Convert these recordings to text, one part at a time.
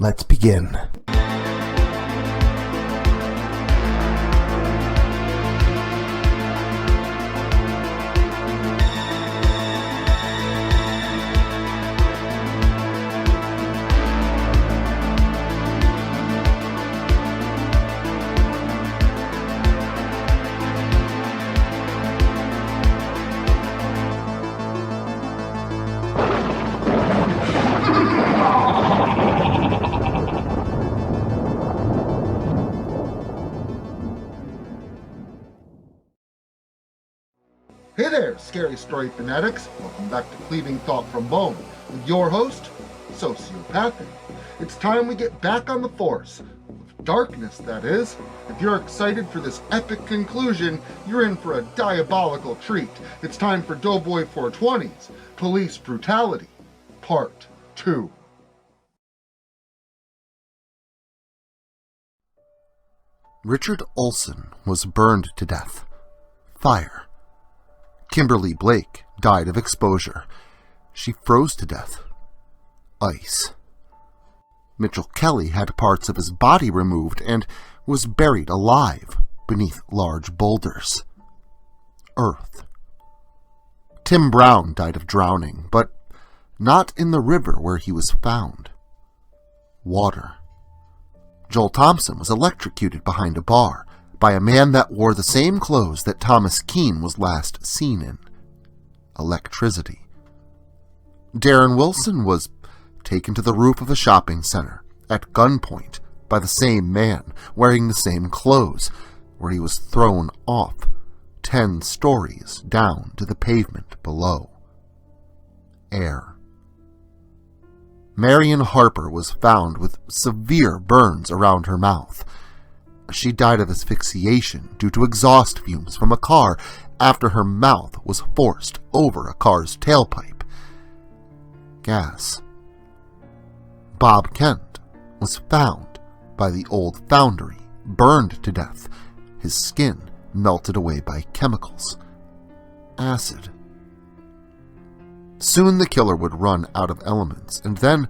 Let's begin. Hey there, Scary Story fanatics. Welcome back to Cleaving Thought from Bone with your host, Sociopathic. It's time we get back on the force. With darkness, that is. If you're excited for this epic conclusion, you're in for a diabolical treat. It's time for Doughboy420's Police Brutality, Part 2. Richard Olson was burned to death. Fire. Kimberly Blake died of exposure. She froze to death. Ice. Mitchell Kelly had parts of his body removed and was buried alive beneath large boulders. Earth. Tim Brown died of drowning, but not in the river where he was found. Water. Joel Thompson was electrocuted behind a bar by a man that wore the same clothes that Thomas Keene was last seen in. Electricity. Darren Wilson was taken to the roof of a shopping center at gunpoint by the same man wearing the same clothes, where he was thrown off 10 stories down to the pavement below. Air. Marion Harper was found with severe burns around her mouth. She died of asphyxiation due to exhaust fumes from a car after her mouth was forced over a car's tailpipe. Gas. Bob Kent was found by the old foundry, burned to death, his skin melted away by chemicals. Acid. Soon the killer would run out of elements, and then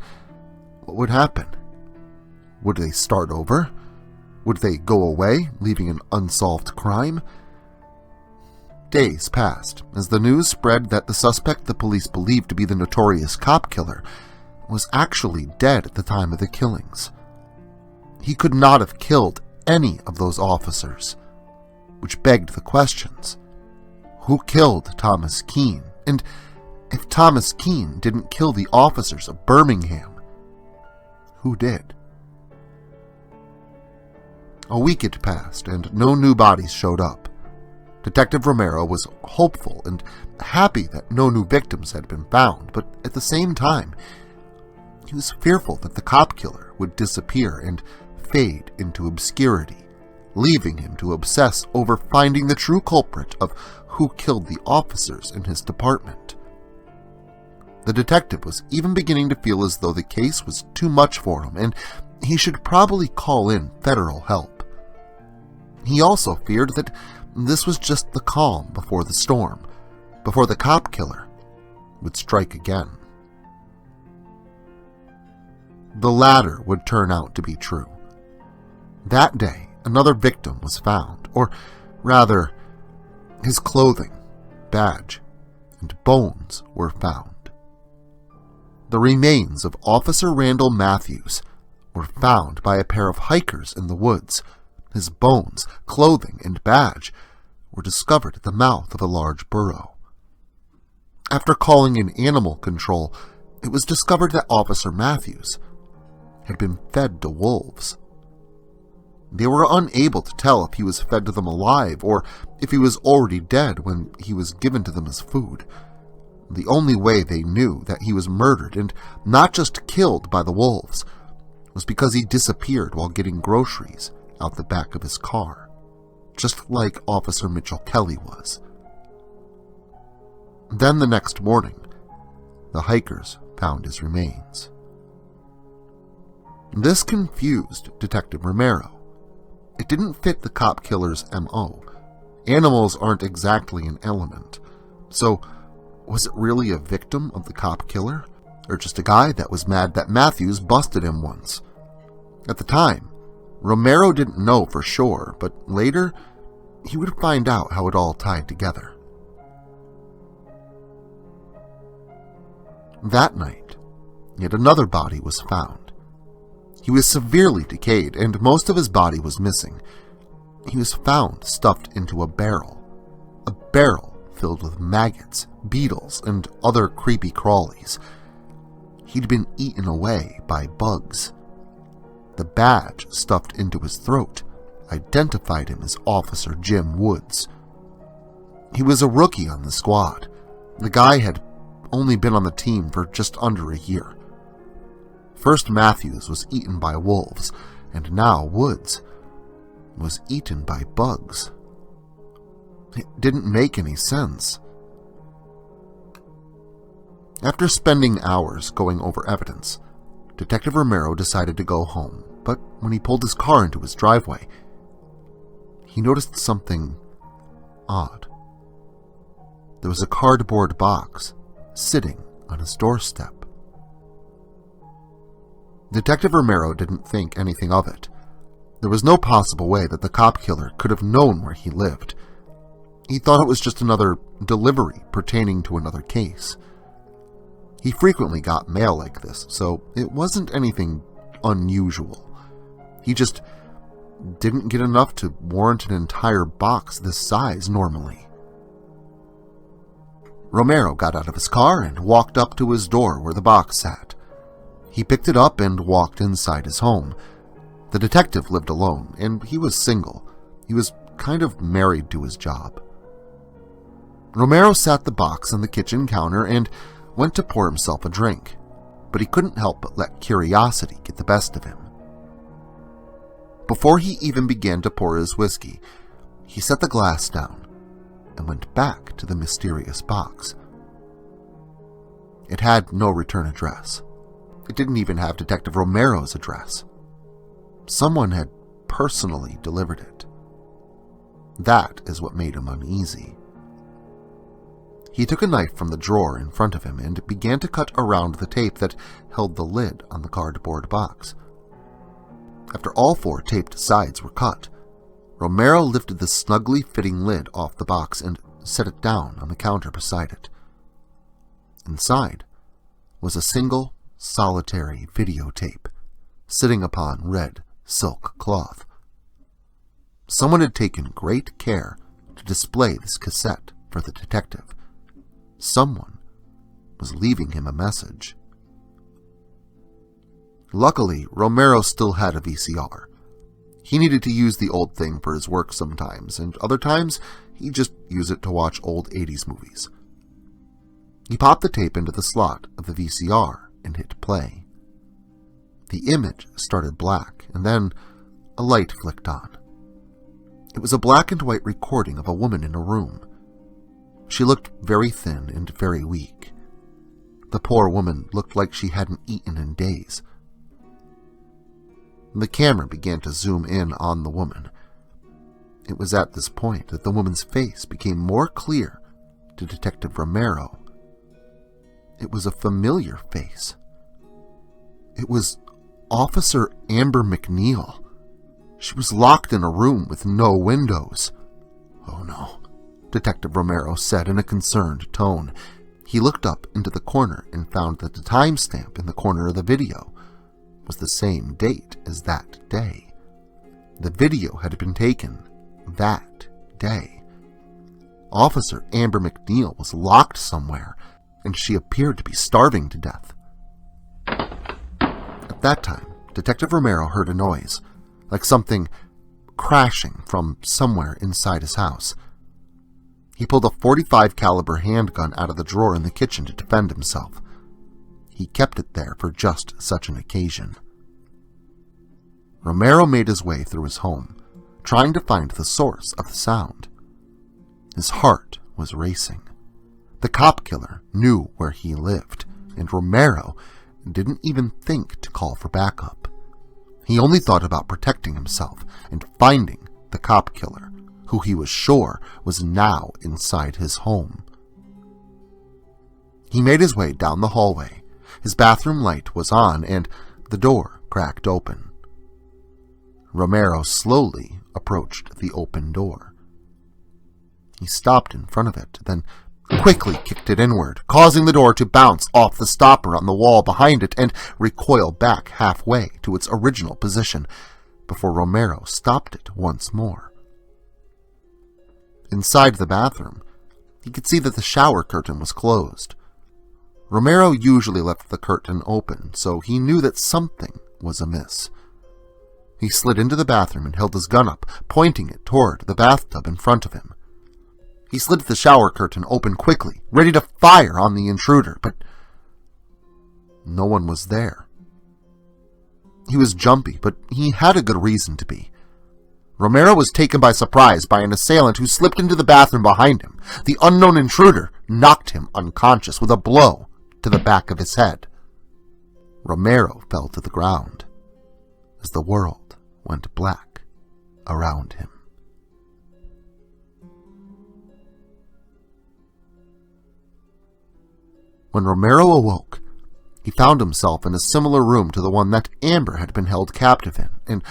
what would happen? Would they start over? Would they go away, leaving an unsolved crime? Days passed as the news spread that the suspect the police believed to be the notorious cop killer was actually dead at the time of the killings. He could not have killed any of those officers, which begged the questions. Who killed Thomas Keene? And if Thomas Keene didn't kill the officers of Birmingham, who did? A week had passed, and no new bodies showed up. Detective Romero was hopeful and happy that no new victims had been found, but at the same time, he was fearful that the cop killer would disappear and fade into obscurity, leaving him to obsess over finding the true culprit of who killed the officers in his department. The detective was even beginning to feel as though the case was too much for him, and he should probably call in federal help. He also feared that this was just the calm before the storm, before the cop killer would strike again. The latter would turn out to be true. That day, another victim was found, or rather, his clothing, badge, and bones were found. The remains of Officer Randall Matthews were found by a pair of hikers in the woods. His bones, clothing, and badge were discovered at the mouth of a large burrow. After calling in animal control, it was discovered that Officer Matthews had been fed to wolves. They were unable to tell if he was fed to them alive or if he was already dead when he was given to them as food. The only way they knew that he was murdered and not just killed by the wolves was because he disappeared while getting groceries out the back of his car, just like Officer Mitchell Kelly was. Then the next morning, the hikers found his remains. This confused Detective Romero. It didn't fit the cop killer's MO. Animals aren't exactly an element. So, was it really a victim of the cop killer? Or just a guy that was mad that Matthews busted him once, At the time, Romero didn't know for sure, but later he would find out how it all tied together. That night, yet another body was found. He was severely decayed, and most of his body was missing. He was found stuffed into a barrel filled with maggots, beetles, and other creepy crawlies. He'd been eaten away by bugs. The badge stuffed into his throat identified him as Officer Jim Woods. He was a rookie on the squad. The guy had only been on the team for just under a year. First Matthews was eaten by wolves, and now Woods was eaten by bugs. It didn't make any sense. After spending hours going over evidence, Detective Romero decided to go home, but when he pulled his car into his driveway, he noticed something odd. There was a cardboard box sitting on his doorstep. Detective Romero didn't think anything of it. There was no possible way that the cop killer could have known where he lived. He thought it was just another delivery pertaining to another case. He frequently got mail like this, so it wasn't anything unusual. He just didn't get enough to warrant an entire box this size normally. Romero got out of his car and walked up to his door where the box sat. He picked it up and walked inside his home. The detective lived alone, and he was single. He was kind of married to his job. Romero sat the box on the kitchen counter and went to pour himself a drink, but he couldn't help but let curiosity get the best of him. Before he even began to pour his whiskey, he set the glass down and went back to the mysterious box. It had no return address. It didn't even have Detective Romero's address. Someone had personally delivered it. That is what made him uneasy. He took a knife from the drawer in front of him and began to cut around the tape that held the lid on the cardboard box. After all 4 taped sides were cut, Romero lifted the snugly fitting lid off the box and set it down on the counter beside it. Inside was a single, solitary videotape sitting upon red silk cloth. Someone had taken great care to display this cassette for the detective. Someone was leaving him a message. Luckily, Romero still had a VCR. He needed to use the old thing for his work sometimes, and other times he'd just use it to watch old 80s movies. He popped the tape into the slot of the VCR and hit play. The image started black, and then a light flicked on. It was a black and white recording of a woman in a room. She looked very thin and very weak. The poor woman looked like she hadn't eaten in days. The camera began to zoom in on the woman. It was at this point that the woman's face became more clear to Detective Romero. It was a familiar face. It was Officer Amber MacLeod. She was locked in a room with no windows. "Oh no," Detective Romero said in a concerned tone. He looked up into the corner and found that the timestamp in the corner of the video was the same date as that day. The video had been taken that day. Officer Amber MacLeod was locked somewhere, and she appeared to be starving to death. At that time, Detective Romero heard a noise, like something crashing from somewhere inside his house. He pulled a .45 caliber handgun out of the drawer in the kitchen to defend himself. He kept it there for just such an occasion. Romero made his way through his home, trying to find the source of the sound. His heart was racing. The cop killer knew where he lived, and Romero didn't even think to call for backup. He only thought about protecting himself and finding the cop killer, who he was sure was now inside his home. He made his way down the hallway. His bathroom light was on, and the door cracked open. Romero slowly approached the open door. He stopped in front of it, then quickly kicked it inward, causing the door to bounce off the stopper on the wall behind it and recoil back halfway to its original position before Romero stopped it once more. Inside the bathroom, he could see that the shower curtain was closed. Romero usually left the curtain open, so he knew that something was amiss. He slid into the bathroom and held his gun up, pointing it toward the bathtub in front of him. He slid the shower curtain open quickly, ready to fire on the intruder, but no one was there. He was jumpy, but he had a good reason to be. Romero was taken by surprise by an assailant who slipped into the bathroom behind him. The unknown intruder knocked him unconscious with a blow to the back of his head. Romero fell to the ground as the world went black around him. When Romero awoke, he found himself in a similar room to the one that Amber had been held captive in, and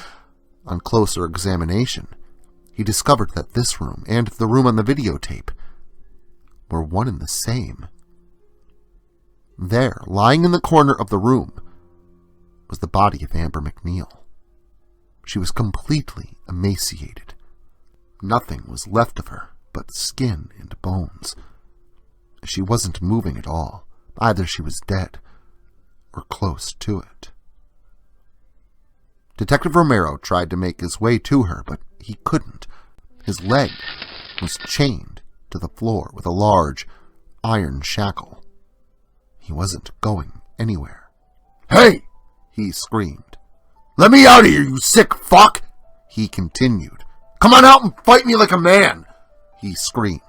on closer examination, he discovered that this room and the room on the videotape were one and the same. There, lying in the corner of the room, was the body of Amber MacLeod. She was completely emaciated. Nothing was left of her but skin and bones. She wasn't moving at all. Either she was dead or close to it. Detective Romero tried to make his way to her, but he couldn't. His leg was chained to the floor with a large iron shackle. He wasn't going anywhere. "Hey!" he screamed. "Let me out of here, you sick fuck!" He continued. "Come on out and fight me like a man!" He screamed.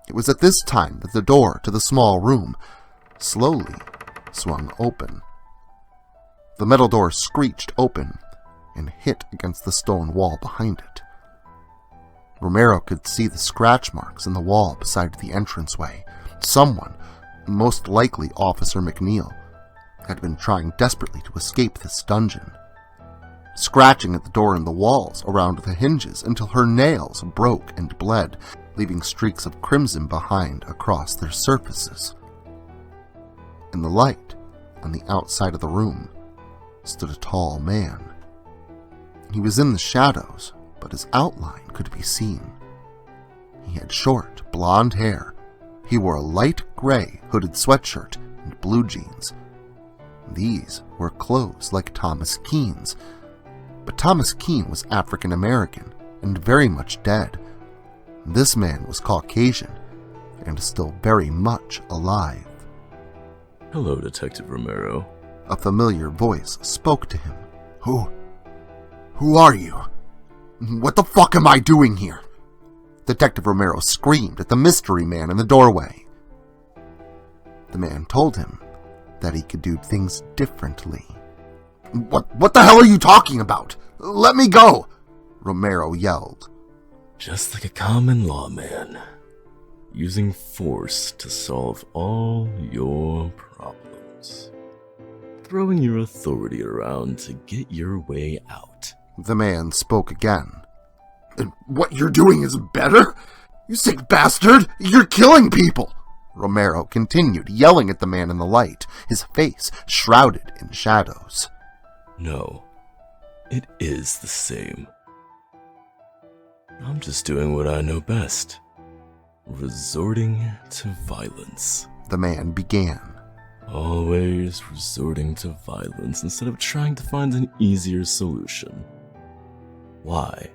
It was at this time that the door to the small room slowly swung open. The metal door screeched open and hit against the stone wall behind it. Romero could see the scratch marks in the wall beside the entranceway. Someone, most likely Officer MacLeod, had been trying desperately to escape this dungeon, scratching at the door and the walls around the hinges until her nails broke and bled, leaving streaks of crimson behind across their surfaces. In the light, on the outside of the room, stood a tall man. He was in the shadows, but his outline could be seen. He had short, blonde hair. He wore a light gray hooded sweatshirt and blue jeans. These were clothes like Thomas Keene's, but Thomas Keene was African American and very much dead. This man was Caucasian and still very much alive. "Hello, Detective Romero." A familiar voice spoke to him. Who are you? What the fuck am I doing here?" Detective Romero screamed at the mystery man in the doorway. The man told him that he could do things differently. What the hell are you talking about? Let me go!" Romero yelled. "Just like a common lawman, using force to solve all your problems. Throwing your authority around to get your way out." The man spoke again. "And what you're doing is better? You sick bastard! You're killing people!" Romero continued, yelling at the man in the light, his face shrouded in shadows. "No, it is the same. I'm just doing what I know best. Resorting to violence." The man began. "Always resorting to violence instead of trying to find an easier solution. Why?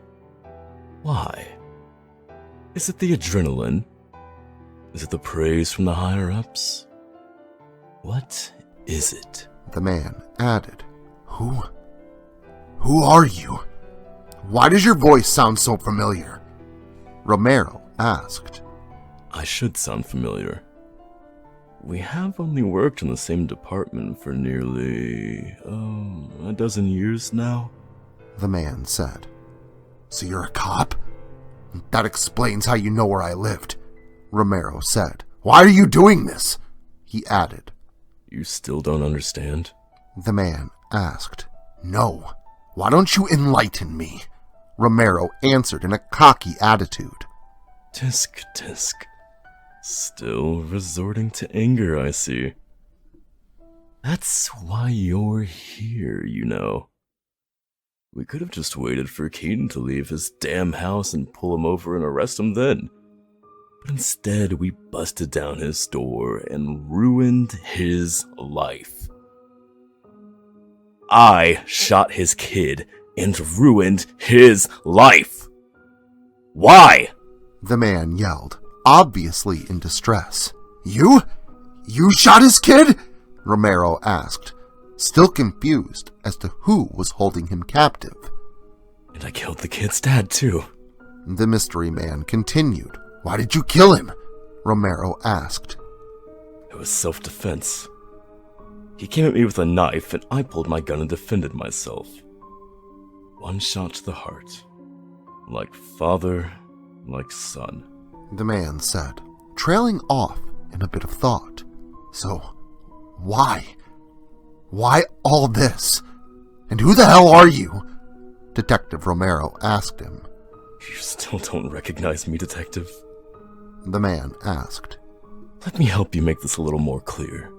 Why? Is it the adrenaline? Is it the praise from the higher-ups? What is it?" The man added. Who are you? Why does your voice sound so familiar?" Romero asked. "I should sound familiar. We have only worked in the same department for nearly, a dozen years now," the man said. "So you're a cop? That explains how you know where I lived," Romero said. "Why are you doing this?" he added. "You still don't understand?" The man asked. "No. Why don't you enlighten me? Romero answered in a cocky attitude. Tisk, tisk. Still resorting to anger, I see. That's why you're here, you know. We could have just waited for Keaton to leave his damn house and pull him over and arrest him then. But instead, we busted down his door and ruined his life. I shot his kid and ruined his life. Why? The man yelled, obviously in distress. You? You shot his kid? Romero asked, still confused as to who was holding him captive. And I killed the kid's dad, too. The mystery man continued. Why did you kill him? Romero asked. It was self-defense. He came at me with a knife, and I pulled my gun and defended myself. One shot to the heart. Like father, like son. The man said, trailing off in a bit of thought. So, why? Why all this? And who the hell are you? Detective Romero asked him. You still don't recognize me, Detective? The man asked. Let me help you make this a little more clear.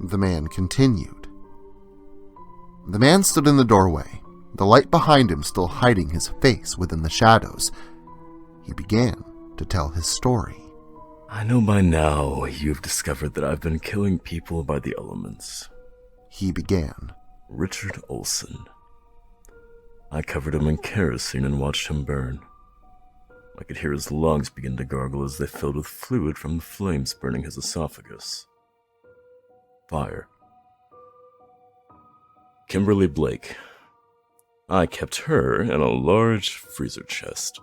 The man continued. The man stood in the doorway, the light behind him still hiding his face within the shadows. He began to tell his story. I know by now you've discovered that I've been killing people by the elements. He began. Richard Olson. I covered him in kerosene and watched him burn. I could hear his lungs begin to gargle as they filled with fluid from the flames burning his esophagus. Fire. Kimberly Blake. I kept her in a large freezer chest.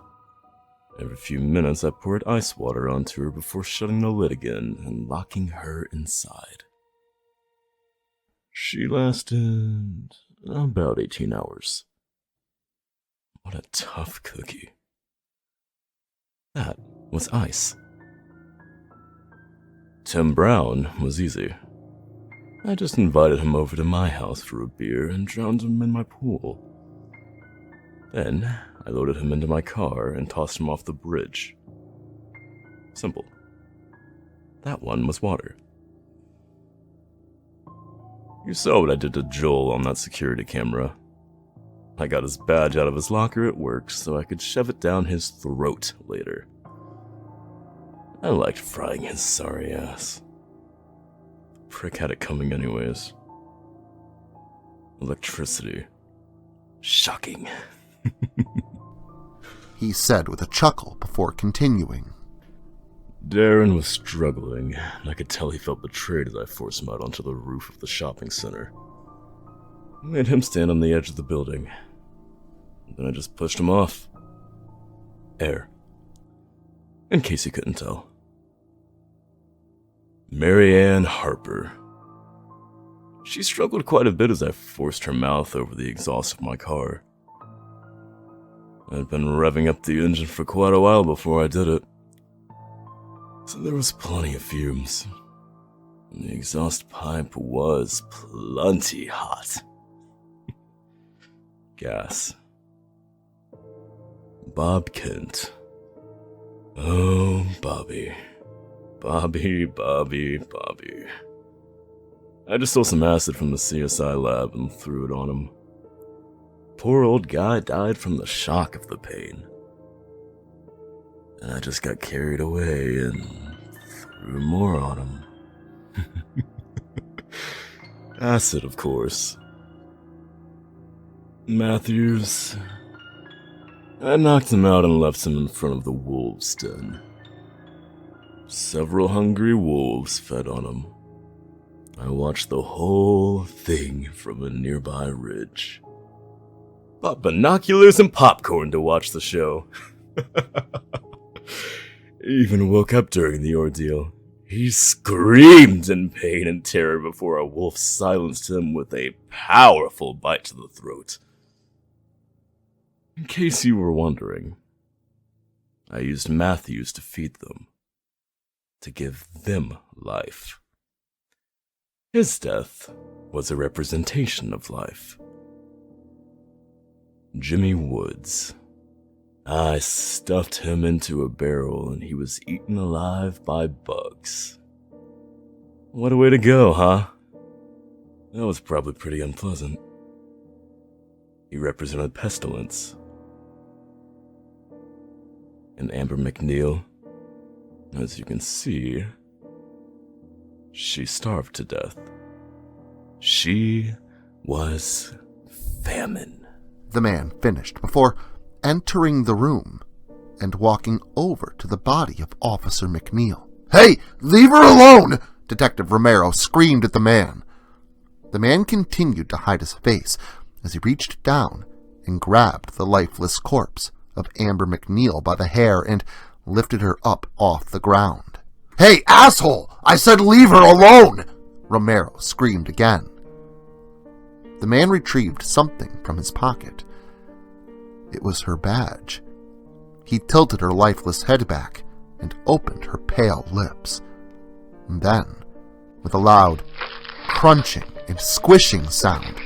Every few minutes I poured ice water onto her before shutting the lid again and locking her inside. She lasted about 18 hours. What a tough cookie. That was ice. Tim Brown was easy. I just invited him over to my house for a beer and drowned him in my pool. Then, I loaded him into my car and tossed him off the bridge. Simple. That one was water. You saw what I did to Joel on that security camera. I got his badge out of his locker at work so I could shove it down his throat later. I liked frying his sorry ass. The prick had it coming anyways. Electricity. Shocking. He said with a chuckle before continuing. Darren was struggling, and I could tell he felt betrayed as I forced him out onto the roof of the shopping center. I made him stand on the edge of the building. Then I just pushed him off. Air. In case you couldn't tell. Mary Ann Harper. She struggled quite a bit as I forced her mouth over the exhaust of my car. I'd been revving up the engine for quite a while before I did it. So there was plenty of fumes. And the exhaust pipe was plenty hot. Gas. Bob Kent. Oh, Bobby. Bobby. I just stole some acid from the CSI lab and threw it on him. Poor old guy died from the shock of the pain. And I just got carried away and threw more on him. Acid, of course. Matthews. I knocked him out and left him in front of the wolves' den. Several hungry wolves fed on him. I watched the whole thing from a nearby ridge. Bought binoculars and popcorn to watch the show. Even woke up during the ordeal. He screamed in pain and terror before a wolf silenced him with a powerful bite to the throat. In case you were wondering, I used Matthews to feed them, to give them life. His death was a representation of life. Jimmy Woods. I stuffed him into a barrel and he was eaten alive by bugs. What a way to go, huh? That was probably pretty unpleasant. He represented pestilence. And Amber MacLeod, as you can see, she starved to death. She was famine. The man finished before entering the room and walking over to the body of Officer MacLeod. "Hey, leave her alone!" Detective Romero screamed at the man. The man continued to hide his face as he reached down and grabbed the lifeless corpse of Amber MacLeod by the hair and lifted her up off the ground. "Hey, asshole! I said leave her alone!" Romero screamed again. The man retrieved something from his pocket. It was her badge. He tilted her lifeless head back and opened her pale lips. And then, with a loud crunching and squishing sound,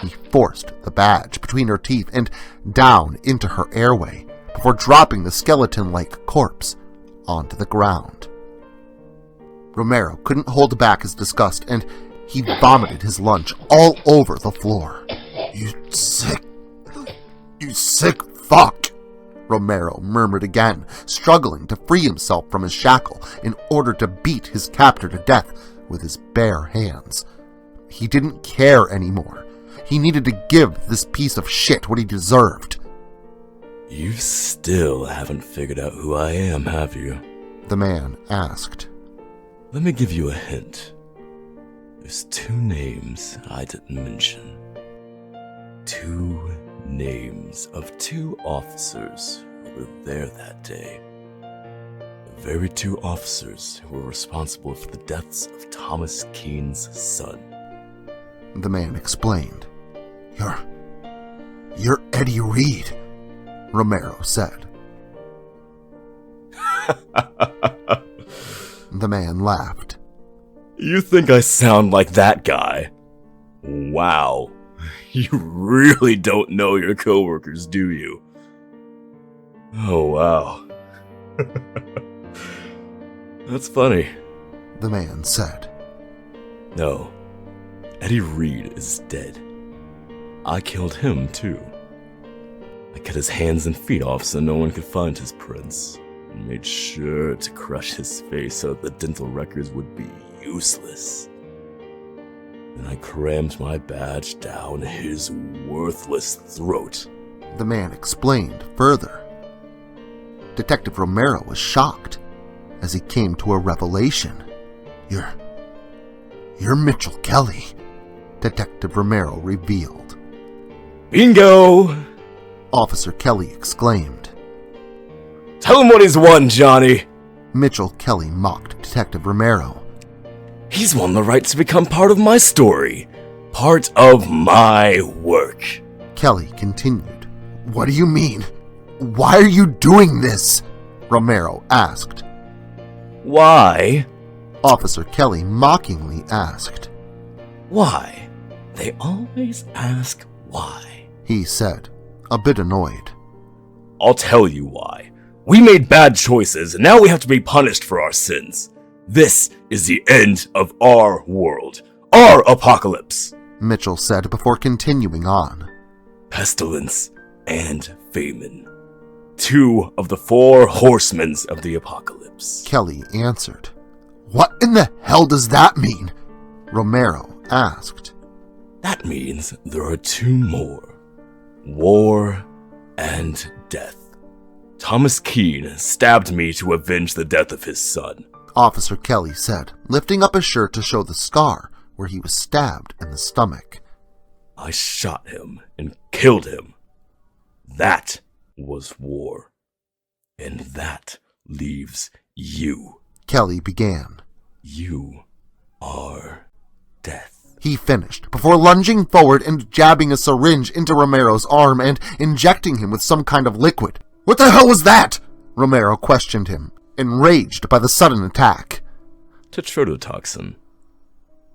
he forced the badge between her teeth and down into her airway before dropping the skeleton-like corpse onto the ground. Romero couldn't hold back his disgust, and he vomited his lunch all over the floor. You sick fuck," Romero murmured again, struggling to free himself from his shackle in order to beat his captor to death with his bare hands. He didn't care anymore. He needed to give this piece of shit what he deserved. You still haven't figured out who I am, have you? The man asked. Let me give you a hint. There's 2 names I didn't mention. 2 names of 2 officers who were there that day. The very 2 officers who were responsible for the deaths of Thomas Keene's son. The man explained. You're Eddie Reed, Romero said. The man laughed. You think I sound like that guy? Wow. You really don't know your coworkers, do you? Oh, wow. That's funny. The man said. No, Eddie Reed is dead. I killed him, too. I cut his hands and feet off so no one could find his prints, and made sure to crush his face so that the dental records would be useless. Then I crammed my badge down his worthless throat. The man explained further. Detective Romero was shocked as he came to a revelation. You're Mitchell Kelly, Detective Romero revealed. Bingo! Officer Kelly exclaimed. Tell him what he's won, Johnny! Mitchell Kelly mocked Detective Romero. He's won the right to become part of my story. Part of my work. Kelly continued. What do you mean? Why are you doing this? Romero asked. Why? Officer Kelly mockingly asked. Why? They always ask why. He said, a bit annoyed. I'll tell you why. We made bad choices, and now we have to be punished for our sins. This is the end of our world. Our apocalypse, Mitchell said before continuing on. Pestilence and famine. 2 of the 4 horsemen of the apocalypse. Kelly answered. What in the hell does that mean? Romero asked. That means there are 2 more. War and death. Thomas Keene stabbed me to avenge the death of his son. Officer Kelly said, lifting up his shirt to show the scar where he was stabbed in the stomach. I shot him and killed him. That was war. And that leaves you. Kelly began. You are death. He finished, before lunging forward and jabbing a syringe into Romero's arm and injecting him with some kind of liquid. What the hell was that? Romero questioned him, enraged by the sudden attack. Tetrodotoxin.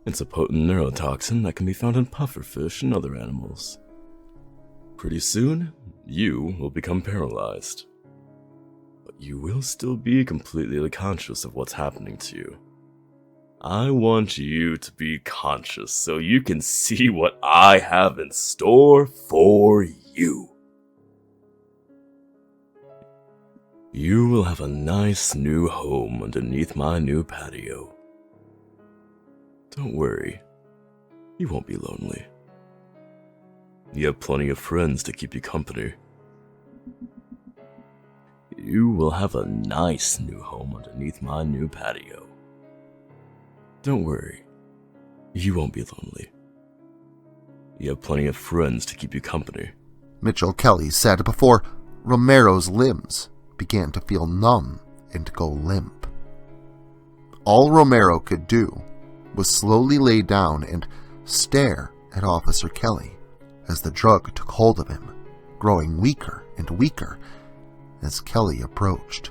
It's a potent neurotoxin that can be found in pufferfish and other animals. Pretty soon, you will become paralyzed. But you will still be completely conscious of what's happening to you. I want you to be conscious so you can see what I have in store for you. You will have a nice new home underneath my new patio. Don't worry, you won't be lonely. You have plenty of friends to keep you company. You will have a nice new home underneath my new patio. Don't worry, you won't be lonely. You have plenty of friends to keep you company. Mitchell Kelly said before Romero's limbs began to feel numb and go limp. All Romero could do was slowly lay down and stare at Officer Kelly as the drug took hold of him, growing weaker and weaker as Kelly approached.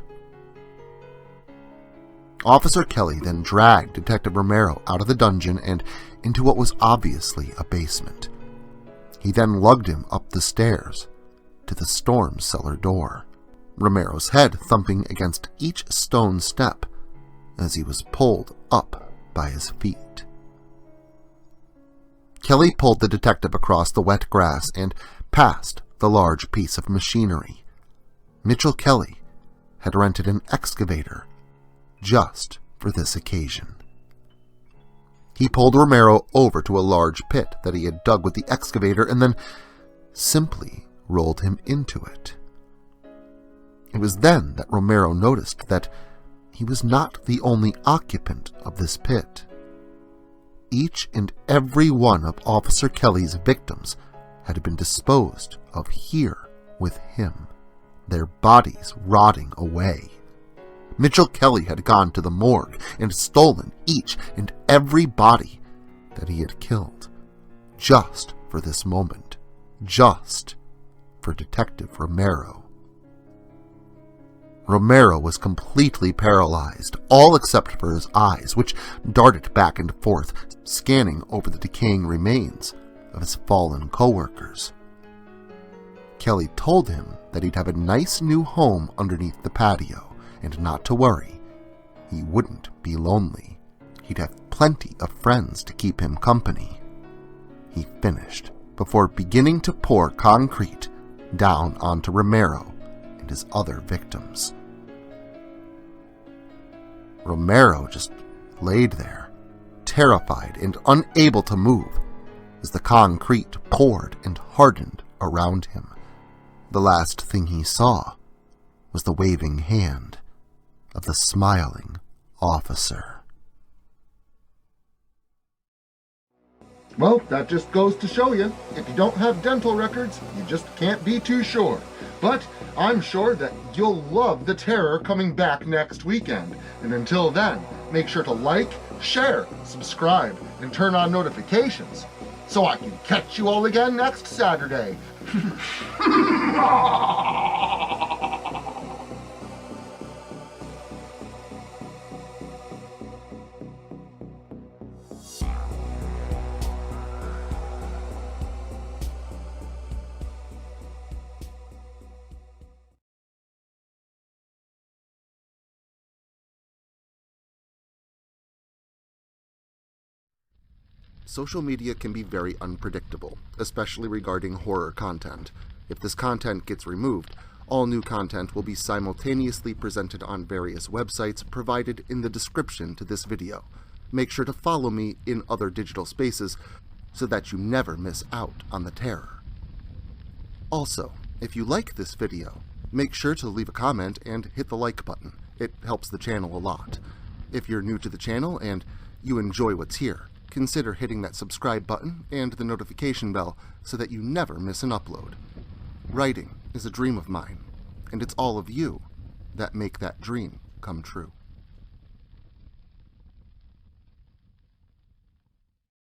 Officer Kelly then dragged Detective Romero out of the dungeon and into what was obviously a basement. He then lugged him up the stairs to the storm cellar door, Romero's head thumping against each stone step as he was pulled up by his feet. Kelly pulled the detective across the wet grass and past the large piece of machinery. Mitchell Kelly had rented an excavator just for this occasion. He pulled Romero over to a large pit that he had dug with the excavator and then simply rolled him into it. It was then that Romero noticed that he was not the only occupant of this pit. Each and every one of Officer Kelly's victims had been disposed of here with him, their bodies rotting away. Mitchell Kelly had gone to the morgue and stolen each and every body that he had killed, just for this moment, just for Detective Romero. Romero was completely paralyzed, all except for his eyes, which darted back and forth, scanning over the decaying remains of his fallen co-workers. Kelly told him that he'd have a nice new home underneath the patio, and not to worry, he wouldn't be lonely. He'd have plenty of friends to keep him company. He finished before beginning to pour concrete down onto Romero and his other victims. Romero just laid there, terrified and unable to move, as the concrete poured and hardened around him. The last thing he saw was the waving hand of the smiling officer. Well, that just goes to show you, if you don't have dental records, you just can't be too sure. But I'm sure that you'll love the terror coming back next weekend. And until then, make sure to like, share, subscribe, and turn on notifications so I can catch you all again next Saturday. Social media can be very unpredictable, especially regarding horror content. If this content gets removed, all new content will be simultaneously presented on various websites provided in the description to this video. Make sure to follow me in other digital spaces so that you never miss out on the terror. Also, if you like this video, make sure to leave a comment and hit the like button. It helps the channel a lot. If you're new to the channel and you enjoy what's here, consider hitting that subscribe button and the notification bell so that you never miss an upload. Writing is a dream of mine, and it's all of you that make that dream come true.